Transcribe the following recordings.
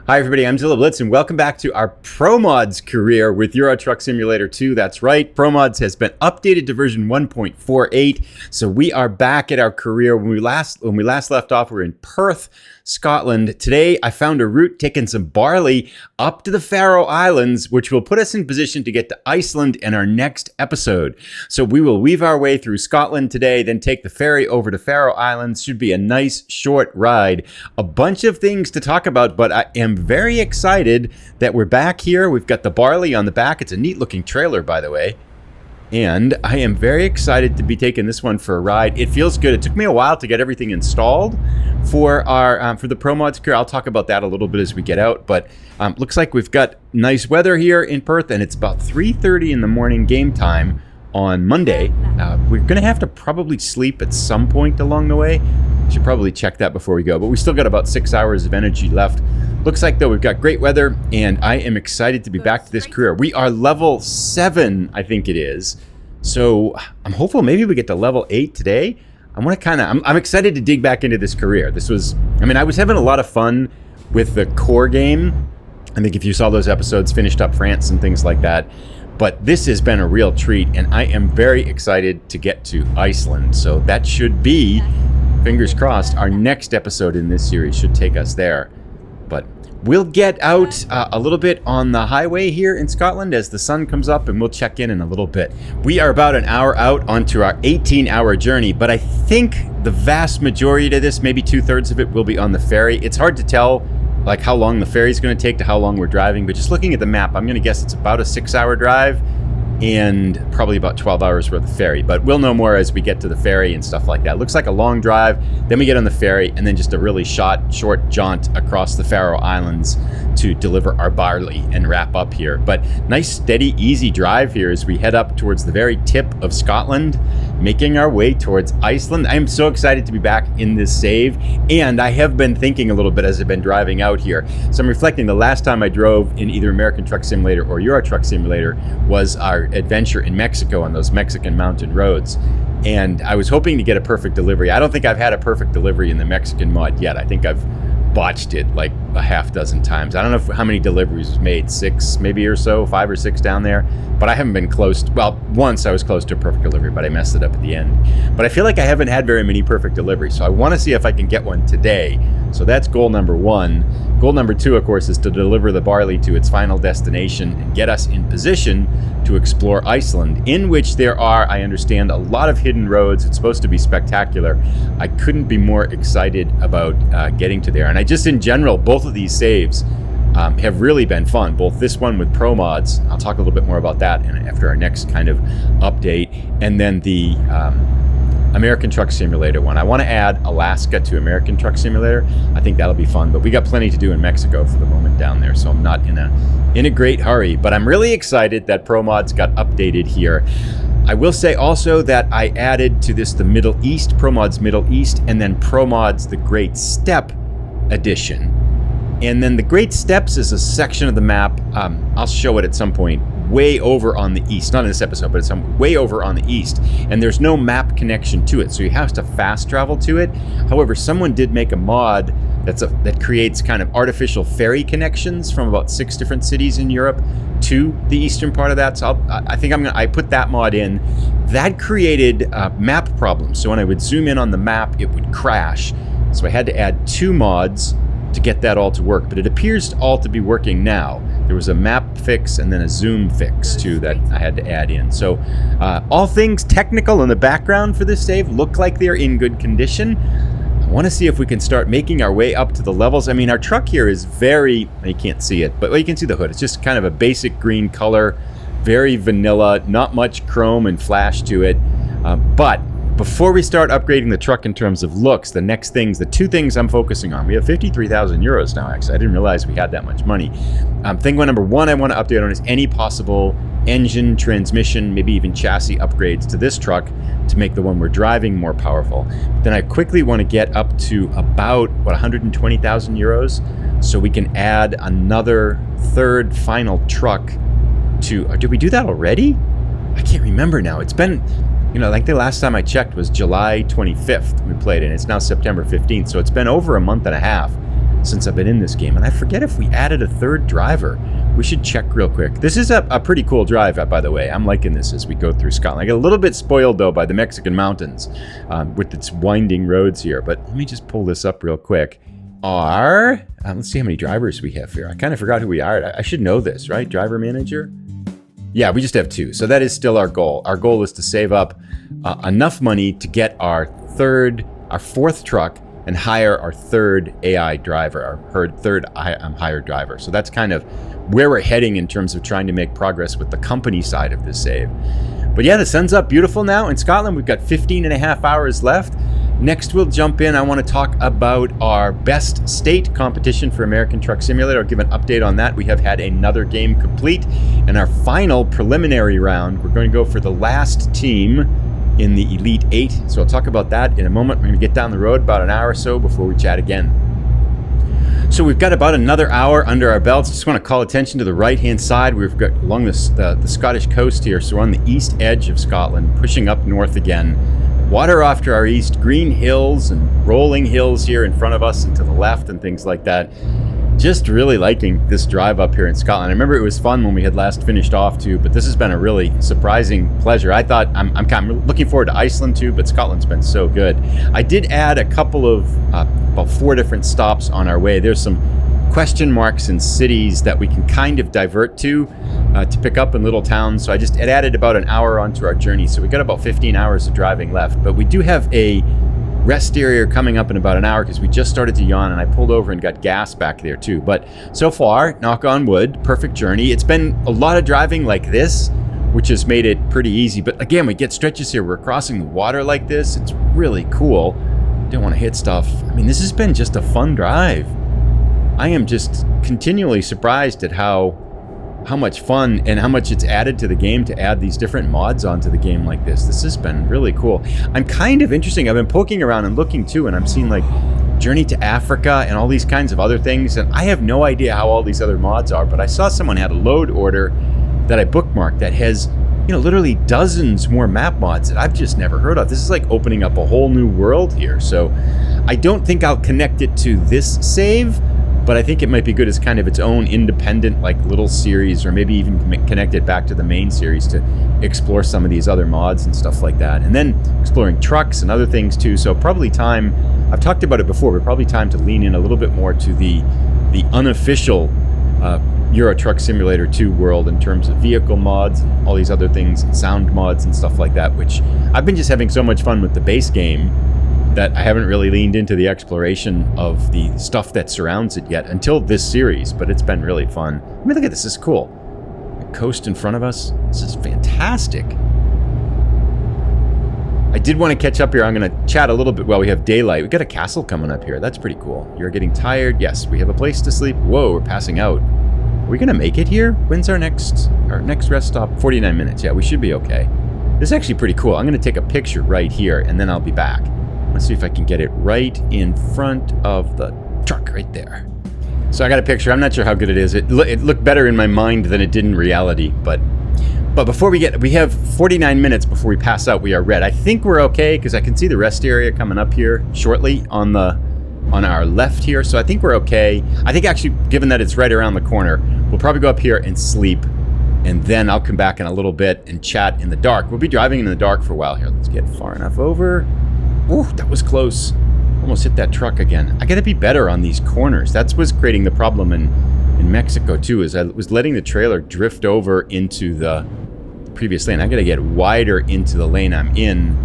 Hi everybody, I'm Zilla Blitz and welcome back to our Promods career with Euro Truck Simulator 2. That's right, Promods has been updated to version 1.48. So we are back at our career. When we last left off, we were in Perth, Scotland. Today I found a route taking some barley up to the Faroe Islands, which will put us in position to get to Iceland in our next episode. So we will weave our way through Scotland today, then take the ferry over to Faroe Islands. Should be a nice short ride. A bunch of things to talk about, but I am very excited that we're back here. We've got the barley on the back. It's a neat looking trailer, by the way. And I am very excited to be taking this one for a ride. It feels good. It took me a while to get everything installed for our for the Promods career. I'll talk about that a little bit as we get out. But looks like we've got nice weather here in Perth, and it's about 3:30 in the morning game time on Monday. We're going to have to probably sleep at some point along the way. Should probably check that before we go, but we still got about 6 hours of energy left. Looks like, though, we've got great weather, and I am excited to be back to this career. We are level 7, I think it is. So I'm hopeful maybe we get to level 8 today. I'm excited to dig back into this career. I was having a lot of fun with the core game. I think if you saw those episodes, finished up France and things like that. But this has been a real treat, and I am very excited to get to Iceland. So that should be, fingers crossed, our next episode in this series should take us there. But we'll get out a little bit on the highway here in Scotland as the sun comes up, and we'll check in a little bit. We are about an hour out onto our 18-hour journey, but I think the vast majority of this, maybe 2/3 of it, will be on the ferry. It's hard to tell like how long the ferry's going to take to how long we're driving, but just looking at the map, I'm going to guess it's about a 6-hour drive and probably about 12 hours worth of ferry. But we'll know more as we get to the ferry and stuff like that. Looks like a long drive, then we get on the ferry, and then just a really short jaunt across the Faroe Islands to deliver our barley and wrap up here. But nice, steady, easy drive here as we head up towards the very tip of Scotland, making our way towards Iceland. I am so excited to be back in this save, and I have been thinking a little bit as I've been driving out here. So I'm reflecting the last time I drove in either American Truck Simulator or Euro Truck Simulator was our adventure in Mexico on those Mexican mountain roads. And I was hoping to get a perfect delivery. I don't think I've had a perfect delivery in the Mexican mod yet. I think I've botched it like a half dozen times. I don't know how many deliveries was made, 6 maybe or so, 5 or 6 down there, but I haven't been close well, once I was close to a perfect delivery, but I messed it up at the end. But I feel like I haven't had very many perfect deliveries, so I want to see if I can get one today. So that's goal number 1. Goal number 2, of course, is to deliver the barley to its final destination and get us in position to explore Iceland, in which there are, I understand, a lot of hidden roads. It's supposed to be spectacular. I couldn't be more excited about getting to there. And I just, in general, both of these saves have really been fun. Both this one with Promods, I'll talk a little bit more about that after our next kind of update, and then the American Truck Simulator one. I want to add Alaska to American Truck Simulator. I think that'll be fun, but we got plenty to do in Mexico for the moment down there, so I'm not in a great hurry. But I'm really excited that Promods got updated here. I will say also that I added to this the Middle East, Promods Middle East, and then Promods The Great Steppe edition. And then the Great Steppes is a section of the map, I'll show it at some point, way over on the east. Not in this episode, but it's way over on the east. And there's no map connection to it, so you have to fast travel to it. However, someone did make a mod that creates kind of artificial ferry connections from about 6 different cities in Europe to the eastern part of that. So I put that mod in. That created map problems. So when I would zoom in on the map, it would crash. So I had to add 2 mods to get that all to work, but it appears all to be working now. There was a map fix and then a zoom fix too that I had to add in. So all things technical in the background for this save look like they're in good condition. I want to see if we can start making our way up to the levels. I mean, our truck here is very, you can't see it, but you can see the hood. It's just kind of a basic green color, very vanilla, not much chrome and flash to it. But before we start upgrading the truck in terms of looks, the 2 things I'm focusing on. We have 53,000 euros now, actually. I didn't realize we had that much money. Thing number 1 I want to update on is any possible engine, transmission, maybe even chassis upgrades to this truck to make the one we're driving more powerful. Then I quickly want to get up to about, 120,000 euros so we can add another 3rd final truck to, or did we do that already? I can't remember now. It's been, like the last time I checked was July 25th we played, and it's now September 15th, so it's been over a month and a half. since I've been in this game. And I forget if we added a third driver. We should check real quick. This is a pretty cool drive, by the way. I'm liking this as we go through Scotland. I get a little bit spoiled, though, by the Mexican mountains with its winding roads here. But let me just pull this up real quick. Let's see how many drivers we have here. I kind of forgot who we are. I should know this, right? Driver manager? Yeah, we just have 2. So that is still our goal. Our goal is to save up enough money to get our 4th truck and hire our 3rd AI driver, our 3rd hired driver. So that's kind of where we're heading in terms of trying to make progress with the company side of this save. But yeah, the sun's up beautiful now in Scotland. We've got 15 and a half hours left. Next, we'll jump in. I want to talk about our best state competition for American Truck Simulator. I'll give an update on that. We have had another game complete. And our final preliminary round, we're going to go for the last team in the Elite 8. So I'll talk about that in a moment. We're going to get down the road about an hour or so before we chat again. So we've got about another hour under our belts. Just want to call attention to the right-hand side. We've got along the Scottish coast here. So we're on the east edge of Scotland, pushing up north again. Water off to our east, green hills and rolling hills here in front of us and to the left and things like that. Just really liking this drive up here in Scotland. I remember it was fun when we had last finished off too, but this has been a really surprising pleasure. I thought I'm kind of looking forward to Iceland too, but Scotland's been so good. I did add a couple of about 4 different stops on our way. There's some question marks in cities that we can kind of divert to pick up in little towns. So it added about an hour onto our journey. So we got about 15 hours of driving left, but we do have a rest area coming up in about an hour because we just started to yawn and I pulled over and got gas back there too. But so far, knock on wood, perfect journey. It's been a lot of driving like this, which has made it pretty easy. But again, we get stretches here. We're crossing the water like this. It's really cool. Don't want to hit stuff. I mean, this has been just a fun drive. I am just continually surprised at how much fun and how much it's added to the game to add these different mods onto the game like this. This has been really cool. I'm kind of interesting. I've been poking around and looking too, and I'm seeing like Journey to Africa and all these kinds of other things. And I have no idea how all these other mods are, but I saw someone had a load order that I bookmarked that has, literally dozens more map mods that I've just never heard of. This is like opening up a whole new world here. So I don't think I'll connect it to this save, but I think it might be good as kind of its own independent like little series, or maybe even connect it back to the main series to explore some of these other mods and stuff like that. And then exploring trucks and other things too. So probably time, I've talked about it before, but probably time to lean in a little bit more to the unofficial Euro Truck Simulator 2 world in terms of vehicle mods and all these other things and sound mods and stuff like that, which I've been just having so much fun with the base game that I haven't really leaned into the exploration of the stuff that surrounds it yet until this series, but it's been really fun. I mean, look at this. This is cool. The coast in front of us. This is fantastic. I did want to catch up here. I'm going to chat a little bit while we have daylight. We got a castle coming up here. That's pretty cool. You're getting tired. Yes, we have a place to sleep. Whoa, we're passing out. Are we going to make it here? When's our next rest stop? 49 minutes. Yeah, we should be okay. This is actually pretty cool. I'm going to take a picture right here, and then I'll be back. Let's see if I can get it right in front of the truck right there. So I got a picture. I'm not sure how good it is. It looked better in my mind than it did in reality. But before we have 49 minutes before we pass out. We are red. I think we're okay because I can see the rest area coming up here shortly on our left here. So I think we're okay. I think actually, given that it's right around the corner, we'll probably go up here and sleep. And then I'll come back in a little bit and chat in the dark. We'll be driving in the dark for a while here. Let's get far enough over. Ooh, that was close. Almost hit that truck again. I gotta be better on these corners. That's what's creating the problem in Mexico too, is I was letting the trailer drift over into the previous lane. I gotta get wider into the lane I'm in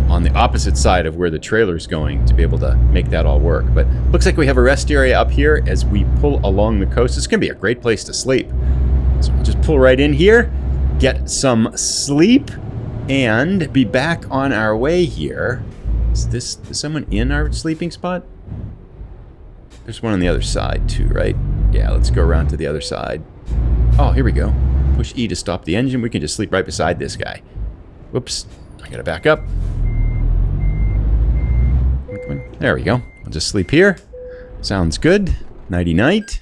on the opposite side of where the trailer's going to be able to make that all work. But looks like we have a rest area up here as we pull along the coast. It's gonna be a great place to sleep. So we'll just pull right in here, get some sleep, and be back on our way here. Is someone in our sleeping spot? There's one on the other side too, right? Yeah, let's go around to the other side. Oh, here we go. Push E to stop the engine. We can just sleep right beside this guy. Whoops. I gotta back up. There we go. I'll just sleep here. Sounds good. Nighty night.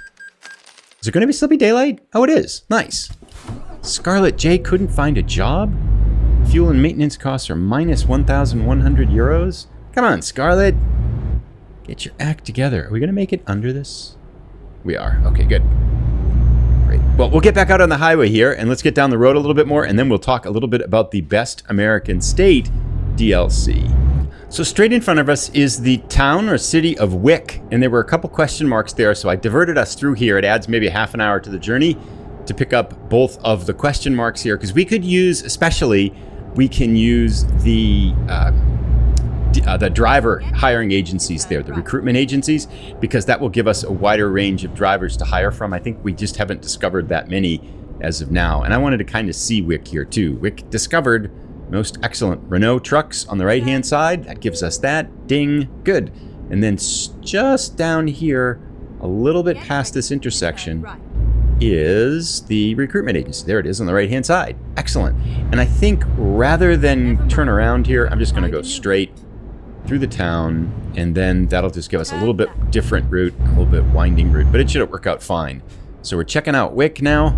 Is it going to be Slippy Daylight? Oh, it is. Nice. Scarlet J couldn't find a job? Fuel and maintenance costs are minus 1,100 euros? Come on, Scarlet. Get your act together. Are we going to make it under this? We are. Okay, good. Great. Well, we'll get back out on the highway here, and let's get down the road a little bit more, and then we'll talk a little bit about the Best American State DLC. So straight in front of us is the town or city of Wick, and there were a couple question marks there, so I diverted us through here. It adds maybe a half an hour to the journey to pick up both of the question marks here, because we could use, especially, we can use the driver hiring agencies there, the recruitment agencies, because that will give us a wider range of drivers to hire from. I think we just haven't discovered that many as of now, and I wanted to kind of see Wick here too. Wick discovered most excellent Renault trucks on the right hand side. That gives us that. Ding. Good. And then just down here, a little bit past this intersection, is the recruitment agency. There it is on the right hand side. Excellent. And I think rather than turn around here, I'm just going to go straight through the town, and then that'll just give us a little bit different route, a little bit winding route, but it should work out fine. So we're checking out Wick now,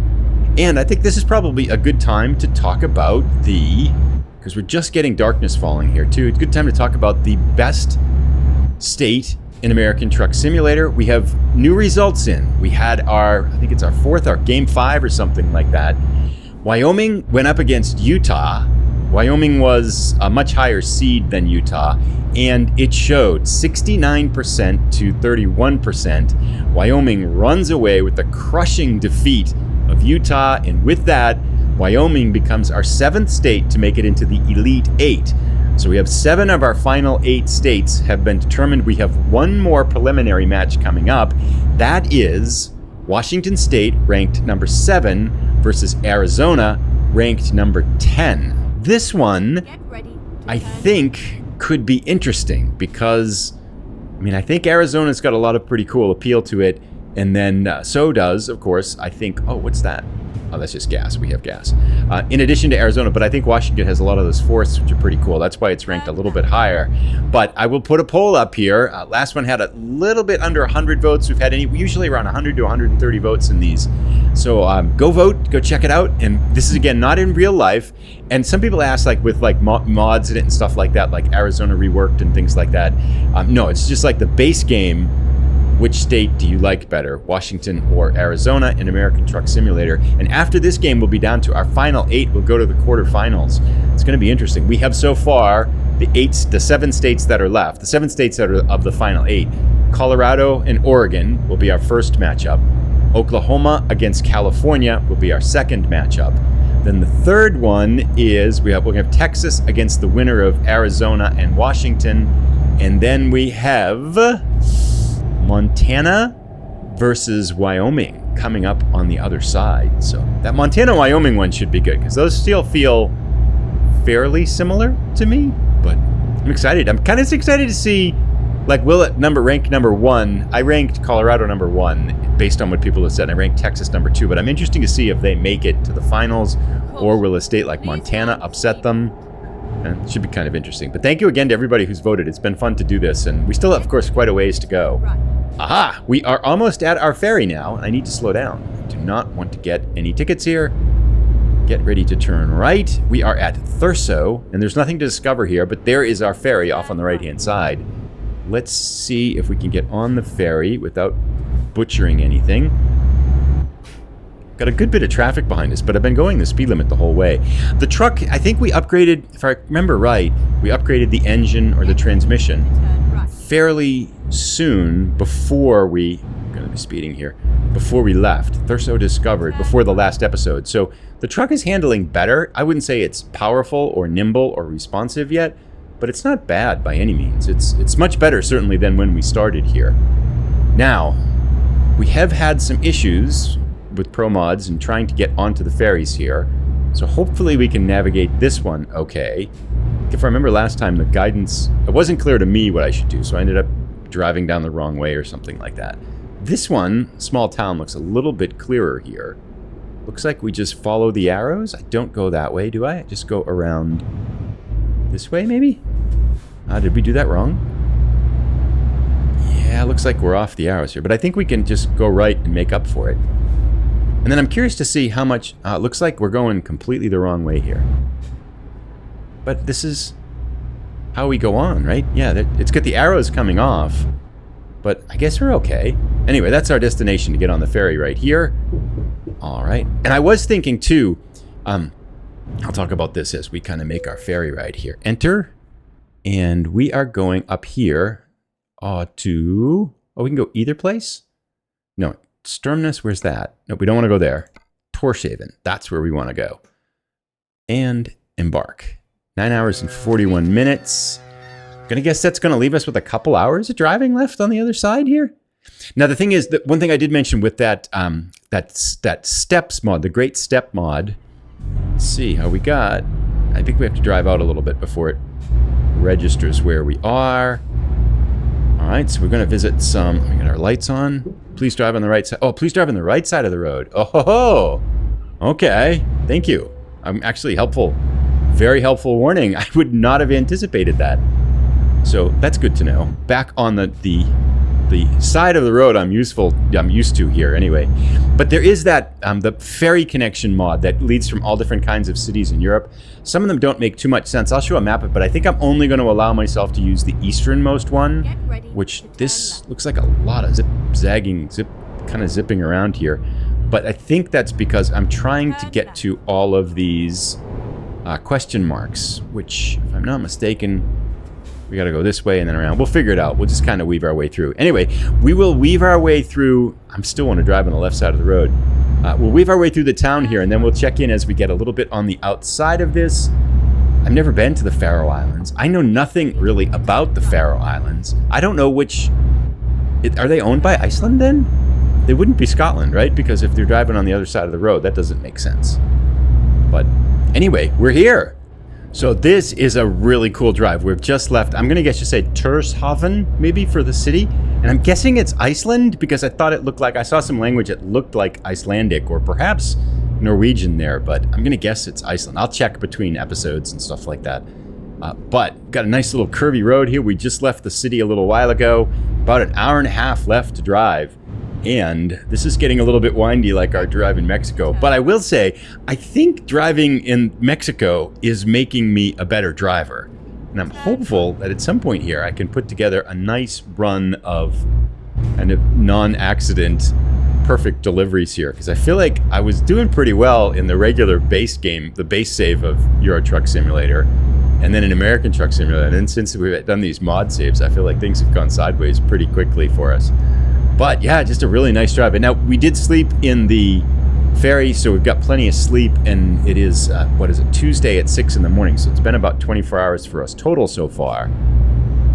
and I think this is probably a good time to talk about because we're just getting darkness falling here too. It's a good time to talk about the best state in American Truck Simulator. We have new results in. We had I think it's our game 5 or something like that. Wyoming went up against Utah. Wyoming was a much higher seed than Utah, and it showed 69% to 31%. Wyoming runs away with the crushing defeat of Utah, and with that, Wyoming becomes our 7th state to make it into the Elite 8. So we have 7 of our final 8 states have been determined. We have one more preliminary match coming up. That is Washington State, ranked number 7, versus Arizona, ranked number 10. This one, I think, could be interesting because, I think Arizona's got a lot of pretty cool appeal to it. And then so does, of course, I think, what's that? Oh, that's just gas. We have gas. In addition to Arizona, but I think Washington has a lot of those forests, which are pretty cool. That's why it's ranked a little bit higher. But I will put a poll up here. Last one had a little bit under 100 votes. We usually around 100 to 130 votes in these. So go vote, go check it out. And this is, again, not in real life. And some people ask, with mods in it and stuff like that, like Arizona reworked and things like that. No, it's just like the base game. Which state do you like better, Washington or Arizona in American Truck Simulator? And after this game, we'll be down to our final 8. We'll go to the quarterfinals. It's going to be interesting. We have so far the 7 states that are left, the 7 states that are of the final 8. Colorado and Oregon will be our first matchup. Oklahoma against California will be our second matchup. Then the third one is we have Texas against the winner of Arizona and Washington. And then we have Montana versus Wyoming coming up on the other side. So that Montana-Wyoming one should be good because those still feel fairly similar to me, but I'm excited. I'm kind of excited to see, will it rank number 1? I ranked Colorado number 1 based on what people have said. I ranked Texas number 2, but I'm interested to see if they make it to the finals, or will a state like Montana upset them? It should be kind of interesting. But thank you again to everybody who's voted. It's been fun to do this, and we still have, of course, quite a ways to go. Aha! We are almost at our ferry now, and I need to slow down. I do not want to get any tickets here. Get ready to turn right. We are at Thurso, and there's nothing to discover here, but there is our ferry off on the right-hand side. Let's see if we can get on the ferry without butchering anything. Got a good bit of traffic behind us, but I've been going the speed limit the whole way. The truck, I think we upgraded, if I remember right, we upgraded the engine or the transmission fairly soon before I'm going to be speeding here, before we left. Thurso discovered before the last episode. So the truck is handling better. I wouldn't say it's powerful or nimble or responsive yet, but it's not bad by any means. It's much better certainly than when we started here. Now, we have had some issues with Promods and trying to get onto the ferries here. So hopefully we can navigate this one okay. If I remember last time, the guidance, it wasn't clear to me what I should do, so I ended up driving down the wrong way or something like that. This one, small town, looks a little bit clearer here. Looks like we just follow the arrows. I don't go that way, do I? I just go around this way, maybe? Did we do that wrong? Yeah, looks like we're off the arrows here, but I think we can just go right and make up for it. And then I'm curious to see how much, looks like we're going completely the wrong way here. But this is how we go on, right? Yeah, it's got the arrows coming off. but I guess we're okay. Anyway, that's our destination to get on the ferry right here. All right. And I was thinking too, I'll talk about this as we kind of make our ferry ride here. Enter, and we are going up here to... Oh, we can go either place? No, Sturmness, where's that? No, we don't want to go there. Torshaven, that's where we want to go. And embark. 9 hours and 41 minutes. Gonna guess that's gonna leave us with a couple hours of driving left on the other side here. Now the thing is that one thing I did mention with that that steps mod, the Great Steppe mod. Let's see how we got. I think we have to drive out a little bit before it registers where we are. All right, so we're gonna visit some. We got our lights on. Please drive on the right side. Oh, please drive on the right side of the road. Oh ho ho. Okay, thank you. I'm actually helpful. Very helpful warning. I would not have anticipated that. So that's good to know. Back on the side of the road I'm used to here anyway. But there is that the ferry connection mod that leads from all different kinds of cities in Europe. Some of them don't make too much sense. I'll show a map of it, but I think I'm only going to allow myself to use the easternmost one, which this looks like a lot of kind of zipping around here. But I think that's because I'm trying to get to all of these question marks, which, if I'm not mistaken, we got to go this way and then around. We'll figure it out. We'll just kind of weave our way through. Anyway, we will weave our way through. I'm still want to drive on the left side of the road. We'll weave our way through the town here, and then we'll check in as we get a little bit on the outside of this. I've never been to the Faroe Islands. I know nothing really about the Faroe Islands. I don't know which... Are they owned by Iceland then? They wouldn't be Scotland, right? Because if they're driving on the other side of the road, that doesn't make sense. But anyway, we're here. So this is a really cool drive. We've just left, I'm going to guess you say Tórshavn, maybe, for the city. And I'm guessing it's Iceland because I thought it looked like, I saw some language that looked like Icelandic or perhaps Norwegian there, but I'm going to guess it's Iceland. I'll check between episodes and stuff like that. But got a nice little curvy road here. We just left the city a little while ago. About an hour and a half left to drive. And this is getting a little bit windy like our drive in Mexico. But I will say, I think driving in Mexico is making me a better driver. And I'm hopeful that at some point here I can put together a nice run of kind of non-accident perfect deliveries here. Because I feel like I was doing pretty well in the regular base game, the base save of Euro Truck Simulator. And then in American Truck Simulator. And since we've done these mod saves, I feel like things have gone sideways pretty quickly for us. But yeah, just a really nice drive. And now we did sleep in the ferry, so we've got plenty of sleep. And it is, what is it, Tuesday at 6 in the morning. So it's been about 24 hours for us total so far,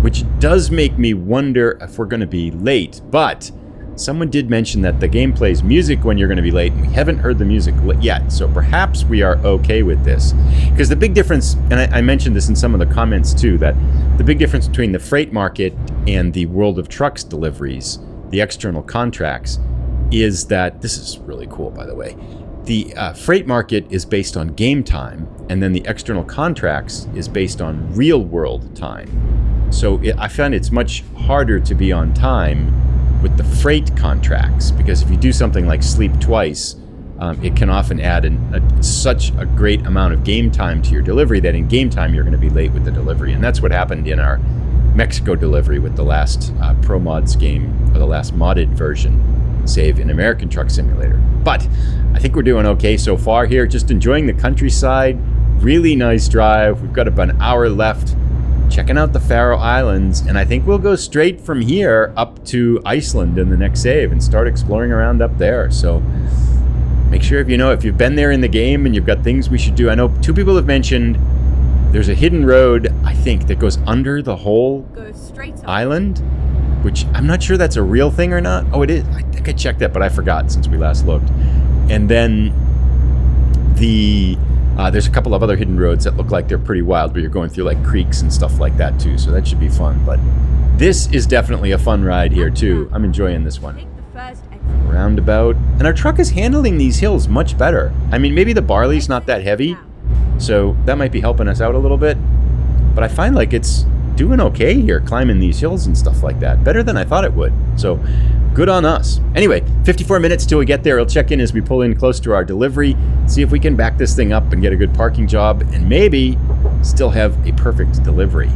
which does make me wonder if we're going to be late. But someone did mention that the game plays music when you're going to be late, and we haven't heard the music yet. So perhaps we are okay with this. Because the big difference, and I mentioned this in some of the comments too, that the big difference between the freight market and the World of Trucks deliveries, the external contracts, is that, this is really cool by the way, the freight market is based on game time, and then the external contracts is based on real world time. So I find it's much harder to be on time with the freight contracts, because if you do something like sleep twice, it can often add such a great amount of game time to your delivery that in game time you're going to be late with the delivery. And that's what happened in our Mexico delivery with the last Promods game, or the last modded version save in American Truck Simulator. But I think we're doing okay so far here, just enjoying the countryside. Really nice drive. We've got about an hour left, checking out the Faroe Islands, and I think we'll go straight from here up to Iceland in the next save and start exploring around up there. So make sure if you've been there in the game and you've got things we should do. I know 2 people have mentioned there's a hidden road, I think, that goes under the whole island, which I'm not sure that's a real thing or not. Oh, it is. I think I checked that, but I forgot since we last looked. And then there's a couple of other hidden roads that look like they're pretty wild, where you're going through like creeks and stuff like that too. So that should be fun. But this is definitely a fun ride here too. I'm enjoying this one. Roundabout. And our truck is handling these hills much better. I mean, maybe the barley's not that heavy, so that might be helping us out a little bit. But I find like it's doing okay here, climbing these hills and stuff like that. Better than I thought it would. So good on us. Anyway, 54 minutes till we get there. I'll check in as we pull in close to our delivery, see if we can back this thing up and get a good parking job, and maybe still have a perfect delivery.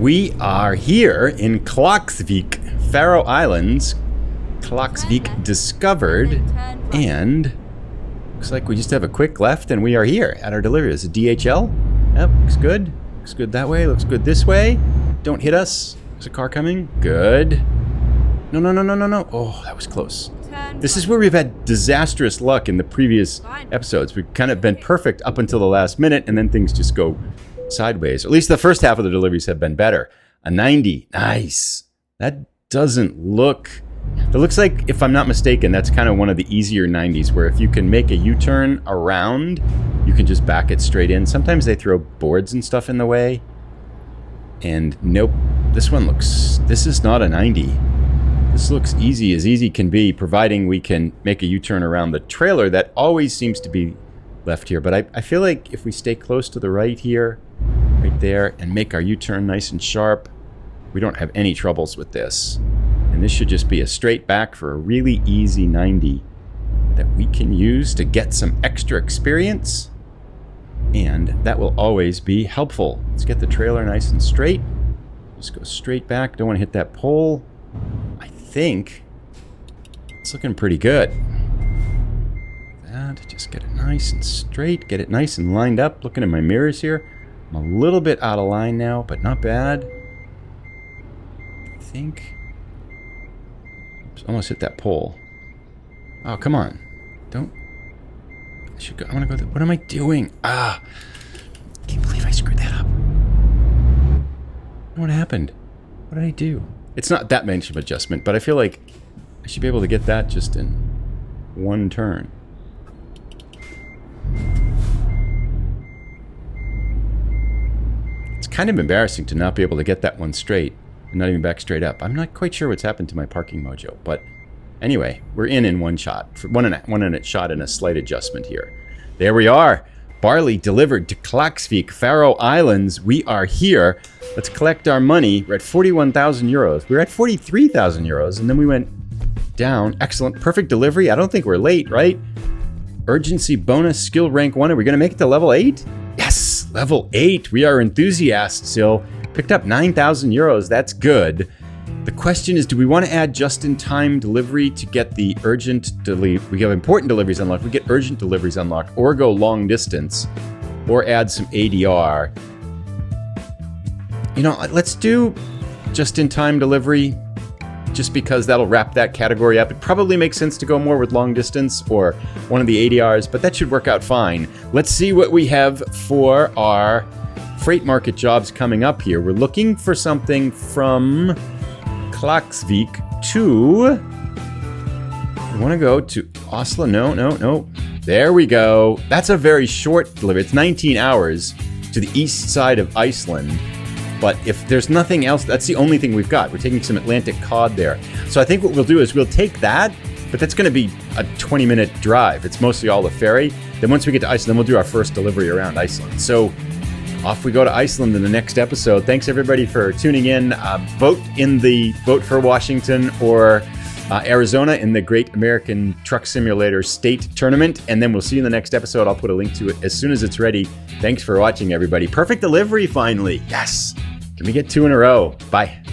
We are here in Klaksvik, Faroe Islands. Klaksvik discovered, and looks like we just have a quick left and we are here at our delivery. Is it DHL? Yep, looks good. Looks good that way, looks good this way. Don't hit us. There's a car coming. Good. No, no, no, no, no, no. Oh, that was close. This is where we've had disastrous luck in the previous episodes. We've kind of been perfect up until the last minute, and then things just go sideways. At least the first half of the deliveries have been better. A 90. Nice. That doesn't look... It looks like, if I'm not mistaken, that's kind of one of the easier 90s, where if you can make a U-turn around, you can just back it straight in. Sometimes they throw boards and stuff in the way. And nope. This one looks... This is not a 90. This looks easy as easy can be, providing we can make a U-turn around the trailer that always seems to be left here. But I feel like if we stay close to the right here, right there, and make our U-turn nice and sharp, we don't have any troubles with this. And this should just be a straight back for a really easy 90 that we can use to get some extra experience. And that will always be helpful. Let's get the trailer nice and straight. Just go straight back. Don't want to hit that pole. I think it's looking pretty good. That, just get it nice and straight, get it nice and lined up. Looking at my mirrors here, I'm a little bit out of line now, but not bad. I think. Oops, almost hit that pole. Oh, come on. Don't. I should go. I want to go. What am I doing? Ah. Can't believe I screwed that up. What happened? What did I do? It's not that much of an adjustment, but I feel like I should be able to get that just in one turn. It's kind of embarrassing to not be able to get that one straight and not even back straight up. I'm not quite sure what's happened to my parking mojo, but anyway, we're in one shot. One in a shot and a slight adjustment here. There we are. Barley delivered to Klaksvik, Faroe Islands. We are here. Let's collect our money. We're at 41,000 euros. We were at 43,000 euros, and then we went down. Excellent. Perfect delivery. I don't think we're late, right? Urgency bonus, skill rank 1. Are we going to make it to level 8? Yes, level 8. We are enthusiasts still. Picked up 9,000 euros. That's good. The question is, do we want to add just-in-time delivery to get the urgent delivery? We have important deliveries unlocked. We get urgent deliveries unlocked, or go long distance, or add some ADR. You know, let's do just-in-time delivery, just because that'll wrap that category up. It probably makes sense to go more with long distance or one of the ADRs, but that should work out fine. Let's see what we have for our freight market jobs coming up here. We're looking for something from Klaksvik to... I want to go to Oslo. No. There we go. That's a very short delivery. It's 19 hours to the east side of Iceland. But if there's nothing else, that's the only thing we've got. We're taking some Atlantic cod there. So I think what we'll do is we'll take that, but that's going to be a 20-minute drive. It's mostly all the ferry. Then once we get to Iceland, then we'll do our first delivery around Iceland. So off we go to Iceland in the next episode. Thanks everybody for tuning in. Vote for Washington or Arizona in the Great American Truck Simulator State Tournament. And then we'll see you in the next episode. I'll put a link to it as soon as it's ready. Thanks for watching, everybody. Perfect delivery finally. Yes. Can we get 2 in a row? Bye.